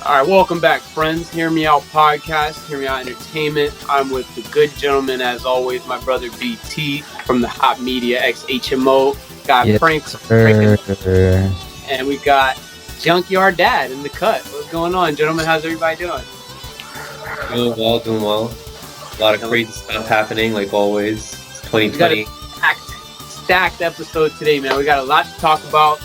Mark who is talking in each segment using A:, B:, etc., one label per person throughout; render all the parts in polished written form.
A: All right, welcome back, friends. Hear Me Out podcast, Hear Me Out Entertainment. I'm with the good gentleman, as always, my brother BT from the Hot Media X HMO. Got
B: Yes,
A: Frank,
B: sir.
A: and we got Junkyard Dad in the cut. What's going on, gentlemen? How's everybody doing?
C: Doing well. A lot of crazy stuff happening, like always. It's 2020.
A: We got a stacked episode today, man. We got a lot to talk about.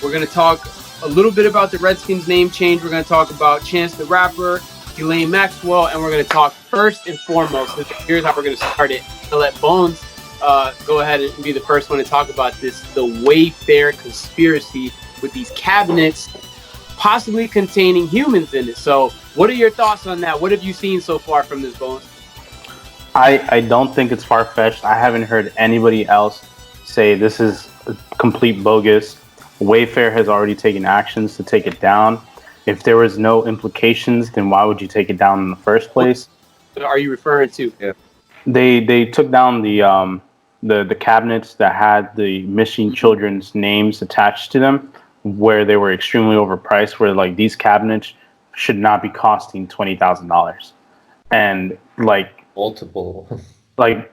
A: We're going to talk a little bit about the Redskins name change. We're going to talk about Chance the Rapper, Ghislaine Maxwell, and we're going to talk first and foremost. Here's how we're going to start it. I'll let Bones go ahead and be the first one to talk about this, the Wayfair conspiracy with these cabinets possibly containing humans in it. So what are your thoughts on that? What have you seen so far from this, Bones?
D: I don't think it's far-fetched. I haven't heard anybody else say this is complete bogus. Wayfair has already taken actions to take it down. If there was no implications, then why would you take it down in the first place?
A: What are you referring to?
C: Yeah.
D: They took down the cabinets that had the missing children's names attached to them, where they were extremely overpriced. Where like these cabinets should not be costing $20,000, and like
C: Multiple.
D: like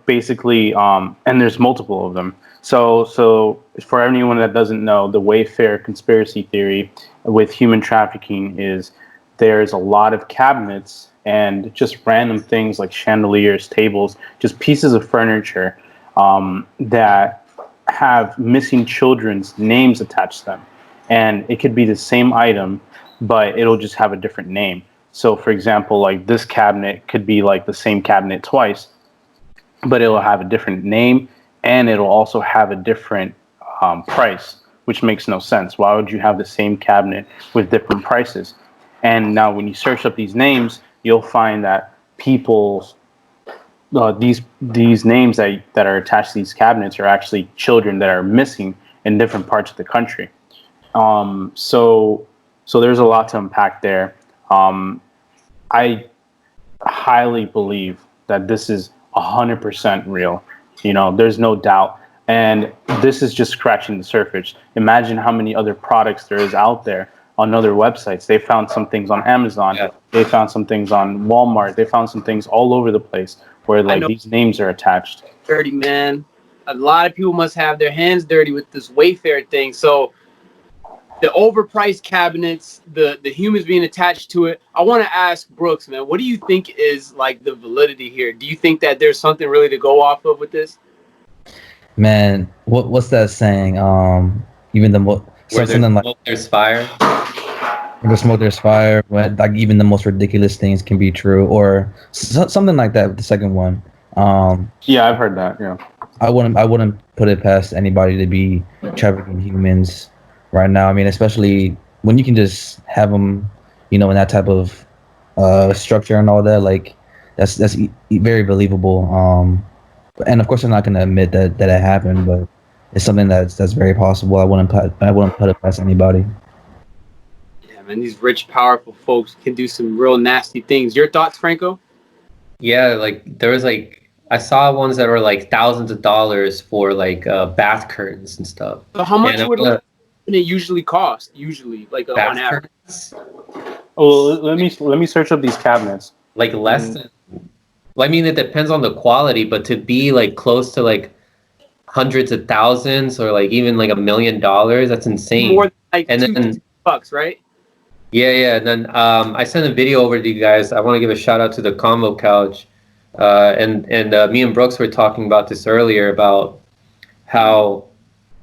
D: basically and there's multiple of them. So for anyone that doesn't know, the Wayfair conspiracy theory with human trafficking is there's a lot of cabinets and just random things like chandeliers, tables, just pieces of furniture that have missing children's names attached to them. And it could be the same item, but it'll just have a different name. So for example, like this cabinet could be like the same cabinet twice, but it'll have a different name and it'll also have a different price, which makes no sense. Why would you have the same cabinet with different prices? And now when you search up these names, you'll find that people's these names that are attached to these cabinets are actually children that are missing in different parts of the country. So there's a lot to unpack there. I highly believe that this is 100% real. You know, there's no doubt. And this is just scratching the surface. Imagine how many other products there is out there on other websites. They found some things on Amazon. Yeah. They found some things on Walmart. They found some things all over the place where like these names are attached.
A: Dirty, man. A lot of people must have their hands dirty with this Wayfair thing. So the overpriced cabinets, the humans being attached to it. I want to ask Brooks, man, what do you think is like the validity here? Do you think that there's something really to go off of with this?
B: Man, what's that saying? Even the something like
C: there's fire.
B: The smoke, there's fire. But like even the most ridiculous things can be true, or something like that with the second one.
D: Yeah, I've heard that. Yeah,
B: I wouldn't put it past anybody to be trafficking humans right now. I mean, especially when you can just have them, you know, in that type of structure and all that. Like that's very believable. And of course, I'm not going to admit that it happened, but it's something that's very possible. I wouldn't put it past anybody.
A: Yeah, man, these rich, powerful folks can do some real nasty things. Your thoughts, Franco?
C: Yeah, like there was like I saw ones that were like thousands of dollars for like bath curtains and stuff.
A: So how much would it usually cost? Usually, like on average.
D: Oh, let me search up these cabinets.
C: Like less than. Well, I mean, it depends on the quality, but to be like close to like hundreds of thousands or like even like $1 million, that's insane.
A: More like $2 right?
C: Yeah. And then I sent a video over to you guys. I want to give a shout out to the Combo Couch, and me and Brooks were talking about this earlier about how,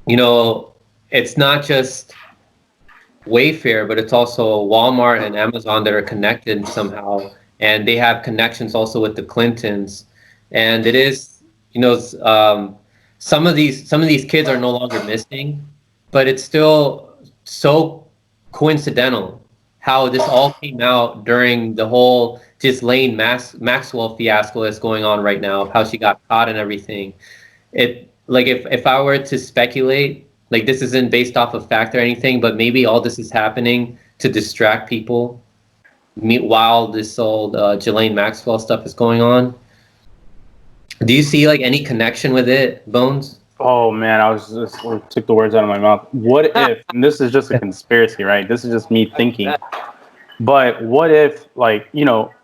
C: you know, it's not just Wayfair, but it's also Walmart and Amazon that are connected somehow. And they have connections also with the Clintons, and it is, you know, some of these kids are no longer missing, but it's still so coincidental how this all came out during the whole Ghislaine Maxwell fiasco that's going on right now, how she got caught and everything. It like if I were to speculate, like this isn't based off of fact or anything, but maybe all this is happening to distract people while this old Ghislaine Maxwell stuff is going on. Do you see like any connection with it, Bones?
D: Oh man, I took the words out of my mouth. What if, and this is just a conspiracy, right? This is just me thinking. But what if, like,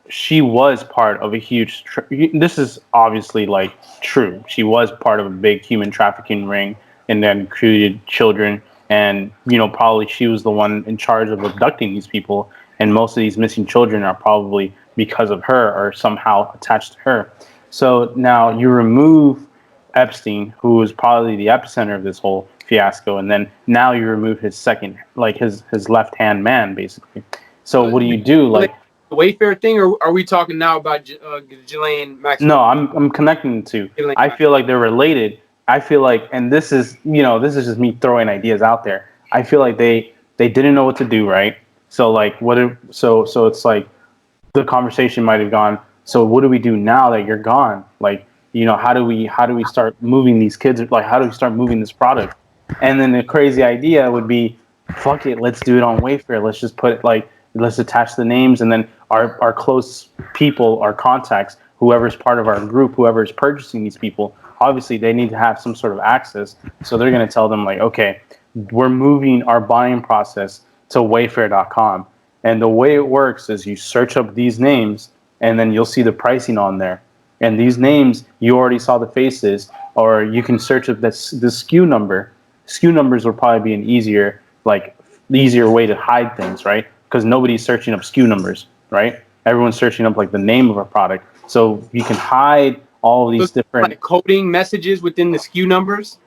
D: she was part of a huge. This is obviously like true. She was part of a big human trafficking ring, and then created children. And probably she was the one in charge of abducting these people. And most of these missing children are probably because of her or somehow attached to her. So now you remove Epstein, who was probably the epicenter of this whole fiasco, and then now you remove his second, like his left hand man, basically. So what do you do? Like
A: the Wayfair thing, or are we talking now about Ghislaine Maxwell?
D: no, I'm connecting the two.
A: Ghislaine
D: I feel like they're related. I feel like, and this is just me throwing ideas out there. I feel like they didn't know what to do, right? So like so it's like the conversation might have gone, so what do we do now that you're gone? Like, how do we start moving these kids? Like, how do we start moving this product? And then the crazy idea would be, fuck it, let's do it on Wayfair. Let's just put it like, let's attach the names, and then our close people, our contacts, whoever's part of our group, whoever's purchasing these people, obviously they need to have some sort of access. So they're going to tell them like, okay, we're moving our buying process to Wayfair.com. And the way it works is you search up these names, and then you'll see the pricing on there. And these names, you already saw the faces, or you can search up the SKU number. SKU numbers will probably be an easier way to hide things, right? Because nobody's searching up SKU numbers, right? Everyone's searching up like the name of a product. So you can hide all of these different
A: like coding messages within the SKU numbers.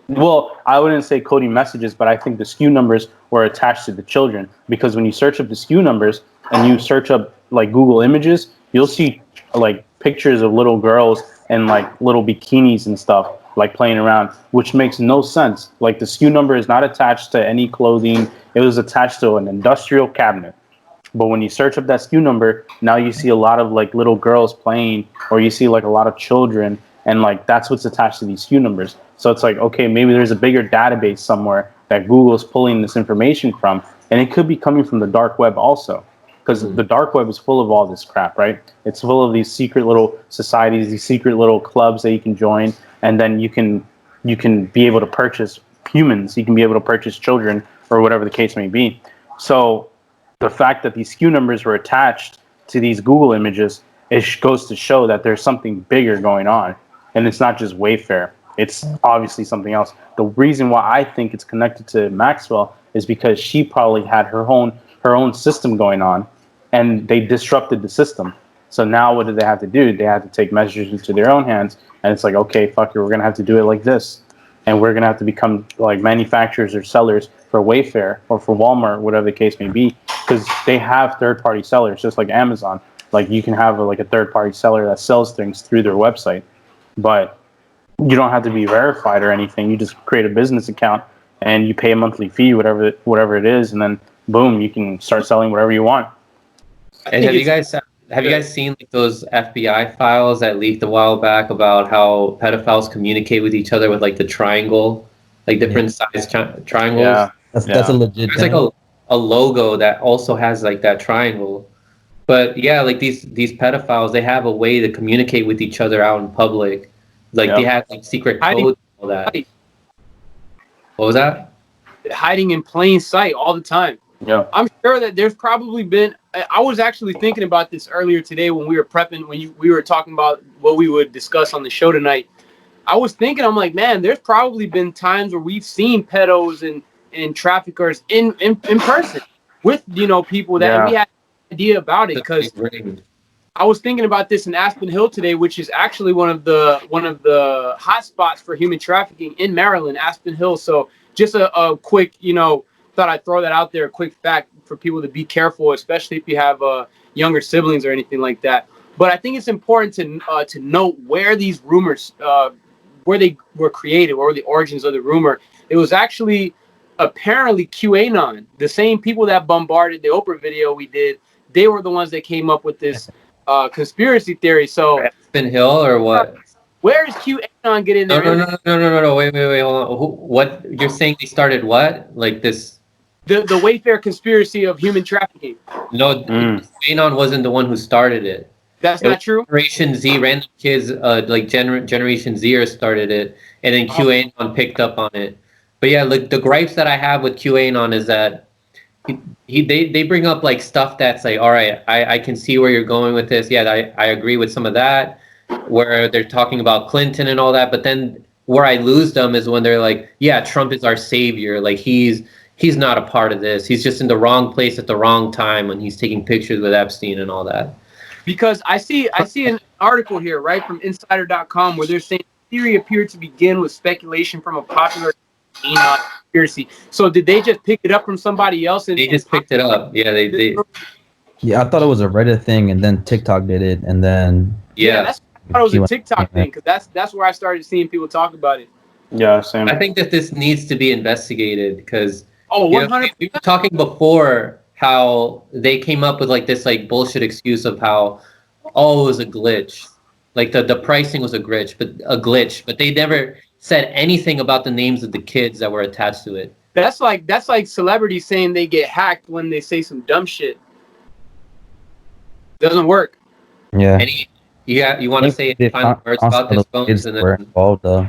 D: Well, I wouldn't say coding messages, but I think the SKU numbers were attached to the children, because when you search up the SKU numbers and you search up like Google Images, you'll see like pictures of little girls and like little bikinis and stuff like playing around, which makes no sense. Like the SKU number is not attached to any clothing. It was attached to an industrial cabinet. But when you search up that SKU number, now you see a lot of like little girls playing, or you see like a lot of children, and like that's what's attached to these SKU numbers. So it's like, okay, maybe there's a bigger database somewhere that Google's pulling this information from, and it could be coming from the dark web also, because the dark web is full of all this crap, right? It's full of these secret little societies, these secret little clubs that you can join, and then you can be able to purchase humans, you can be able to purchase children, or whatever the case may be. So the fact that these SKU numbers were attached to these Google images, it goes to show that there's something bigger going on. And it's not just Wayfair. It's obviously something else. The reason why I think it's connected to Maxwell is because she probably had her own system going on, and they disrupted the system. So now what did they have to do? They had to take measures into their own hands. And it's like, okay, fuck it, we're going to have to do it like this. And we're going to have to become like manufacturers or sellers for Wayfair or for Walmart, whatever the case may be, because they have third-party sellers, just like Amazon. Like you can have a third-party seller that sells things through their website, but you don't have to be verified or anything. You just create a business account and you pay a monthly fee, whatever it is, and then boom, you can start selling whatever you want.
C: And have you guys seen like those FBI files that leaked a while back about how pedophiles communicate with each other with like the triangle, like different size triangles?
B: Yeah, that's a legit.
C: There's like a logo that also has like that triangle. But yeah, like these pedophiles, they have a way to communicate with each other out in public. Like they have like secret codes and all that. What was that?
A: Hiding in plain sight all the time.
D: Yeah,
A: I'm sure that there's probably been. I was actually thinking about this earlier today when we were prepping. We were talking about what we would discuss on the show tonight. I was thinking, I'm like, man, there's probably been times where we've seen pedos and traffickers in person with people that we had no idea about it. Because I was thinking about this in Aspen Hill today, which is actually one of the hot spots for human trafficking in Maryland, Aspen Hill. So just a quick, thought I'd throw that out there, a quick fact for people to be careful, especially if you have younger siblings or anything like that. But I think it's important to note where these rumors, where they were created, what were the origins of the rumor. It was actually apparently QAnon, the same people that bombarded the Oprah video we did. They were the ones that came up with this conspiracy theory. So
C: Aspen Hill or what?
A: Where is QAnon get in there?
C: No. Wait, hold on. What you're saying? They started what? Like this?
A: The Wayfair conspiracy of human trafficking.
C: No, QAnon wasn't the one who started it.
A: That's not true.
C: Generation Z, random kids, like Generation Zers started it, and then QAnon picked up on it. But yeah, like the gripes that I have with QAnon is that they bring up like stuff that's like, all right, I can see where you're going with this. Yeah, I agree with some of that, where they're talking about Clinton and all that. But then where I lose them is when they're like, yeah, Trump is our savior. Like he's not a part of this. He's just in the wrong place at the wrong time when he's taking pictures with Epstein and all that.
A: Because I see an article here, right, from Insider.com where they're saying the theory appeared to begin with speculation from a popular conspiracy. So did they just pick it up from somebody else?
C: They just picked it up. Yeah, they.
B: Yeah, I thought it was a Reddit thing, and then TikTok did it, and then
A: I thought it was a TikTok thing because that's where I started seeing people talk about it.
D: Yeah, same.
C: I think that this needs to be investigated because
A: 100%.
C: we were talking before how they came up with like this like bullshit excuse of how it was a glitch, like the pricing was a glitch, but they never said anything about the names of the kids that were attached to it.
A: That's like celebrities saying they get hacked when they say some dumb shit. Doesn't work.
B: Yeah.
C: You want to say any final words about this, Bones? And then
B: involved, though.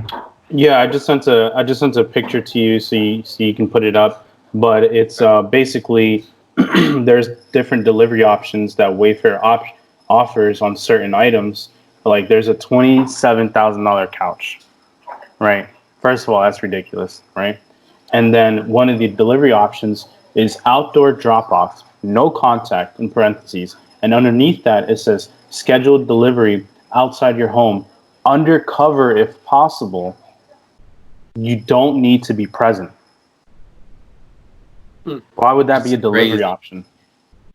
D: Yeah, I just sent a picture to you so you can put it up. But it's basically there's different delivery options that Wayfair offers on certain items. Like there's a $27,000 couch, right? First of all, that's ridiculous, right? And then one of the delivery options is outdoor drop-off, no contact in parentheses, and underneath that it says scheduled delivery outside your home, undercover if possible. You don't need to be present. Why would that be a delivery option?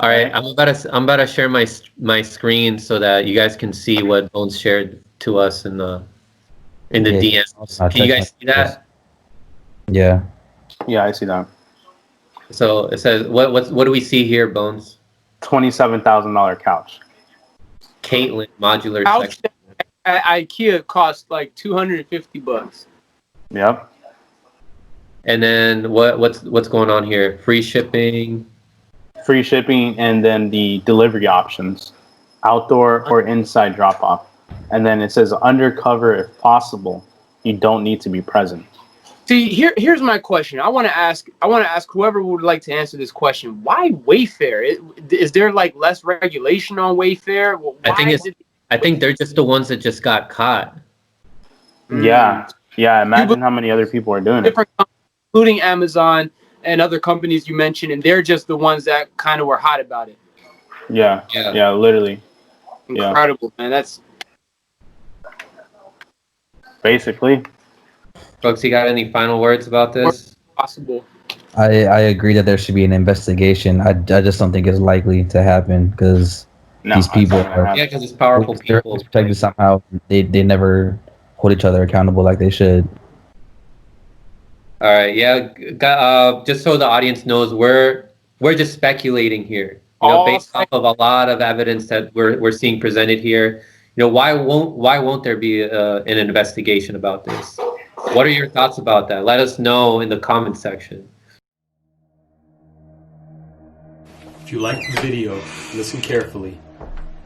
C: All right, I'm about to share my screen so that you guys can see what Bones shared to us in the DMs. Can you guys see that?
B: Yeah.
D: Yeah, I see that.
C: So it says what do we see here, Bones?
D: $27,000 couch.
C: Caitlin modular
A: Couch
C: section.
A: at IKEA cost like $250.
D: Yep.
C: And then what's going on here? Free shipping,
D: and then the delivery options, outdoor or inside drop off. And then it says undercover if possible. You don't need to be present.
A: See, here's my question. I want to ask whoever would like to answer this question. Why Wayfair? Is there like less regulation on Wayfair?
C: I think they're just the ones that just got caught.
D: Yeah. Imagine how many other people are doing it.
A: Including Amazon and other companies you mentioned, and they're just the ones that kind of were hot about it.
D: Yeah, literally.
A: Incredible, man. That's
C: basically. Folks, you got any final words about this?
A: Possible.
B: I agree that there should be an investigation. I just don't think it's likely to happen because these people are
C: because it's powerful people
B: protected somehow. They never hold each other accountable like they should.
C: All right, just so the audience knows, we're just speculating here. Based off of a lot of evidence that we're seeing presented here. Why won't there be an investigation about this? What are your thoughts about that? Let us know in the comment section.
E: If you liked the video, listen carefully.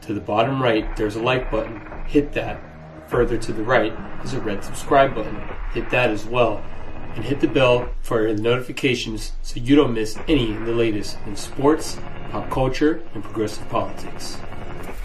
E: To the bottom right, there's a like button. Hit that. Further to the right is a red subscribe button. Hit that as well. And hit the bell for notifications so you don't miss any of the latest in sports, pop culture, and progressive politics.